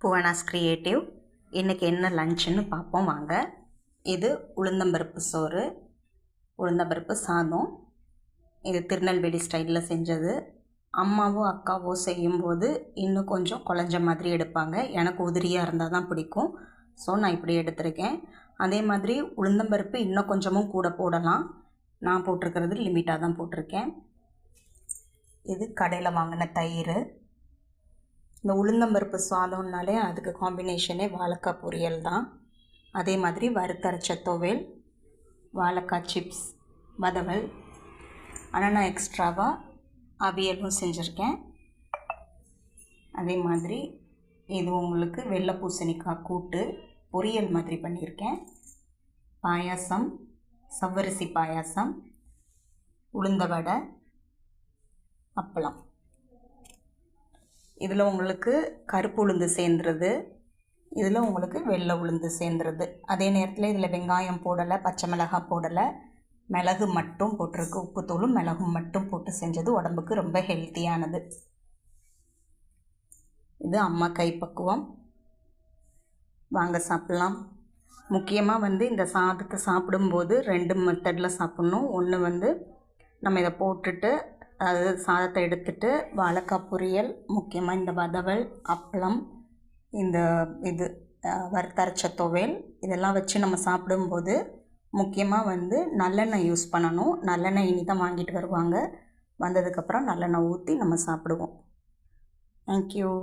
Bhuvana's creative. இன்றைக்கி என்ன லஞ்சுன்னு பார்ப்போம் வாங்க. இது உளுந்தம்பருப்பு சோறு, உளுந்தம்பருப்பு சாதம். இது திருநெல்வேலி ஸ்டைலில் செஞ்சது. அம்மாவோ அக்காவோ செய்யும்போது இன்னும் கொஞ்சம் குழஞ்ச மாதிரி எடுப்பாங்க. எனக்கு உதிரியாக இருந்தால் தான் பிடிக்கும். ஸோ நான் இப்படி எடுத்திருக்கேன். அதே மாதிரி உளுந்தம்பருப்பு இன்னும் கொஞ்சமும் கூட போடலாம். நான் போட்டிருக்கிறது லிமிட்டாக தான் போட்டிருக்கேன். இது கடையில் வாங்கின தயிர். இந்த உளுந்தம்பருப்பு சாதம்னாலே அதுக்கு காம்பினேஷனே வாழைக்காய் பொரியல் தான். அதே மாதிரி வறுத்தரைச்ச துவையல், வாழைக்காய் சிப்ஸ், வதவல். ஆனால் நான் எக்ஸ்ட்ராவாக அவியலும் செஞ்சுருக்கேன். அதே மாதிரி இது உங்களுக்கு வெள்ளை பூசணிக்காய் கூட்டு பொரியல் மாதிரி பண்ணியிருக்கேன். பாயாசம், சவ்வரிசி பாயாசம், உளுந்த வடை, அப்பளம். இதில் உங்களுக்கு கருப்பு உளுந்து சேர்ந்துருது, இதில் உங்களுக்கு வெள்ளை உளுந்து சேர்ந்துருது. அதே நேரத்தில் இதில் வெங்காயம் போடலை, பச்சை மிளகாய் போடலை, மிளகு மட்டும் போட்டிருக்கு. உப்புத்தூளும் மிளகும் மட்டும் போட்டு செஞ்சது உடம்புக்கு ரொம்ப ஹெல்த்தியானது. இது அம்மா கைப்பக்குவம். வாங்க சாப்பிட்லாம். முக்கியமாக இந்த சாதத்தை சாப்பிடும்போது 2 மெத்தடில் சாப்பிட்ணும். ஒன்று நம்ம இதை போட்டுட்டு அதாவது சாதத்தை எடுத்துட்டு வாழைக்காய் பொரியல், முக்கியமாக இந்த வதவல், அப்பளம், இந்த இது வறுத்தரைச்ச துவையல் இதெல்லாம் வச்சு நம்ம சாப்பிடும்போது முக்கியமாக நல்லெண்ணெய் யூஸ் பண்ணணும். நல்லெண்ணெய் இனி தான் வாங்கிட்டு வருவாங்க. வந்ததுக்கப்புறம் நல்லெண்ணெய் ஊற்றி நம்ம சாப்பிடுவோம். தேங்க்யூ.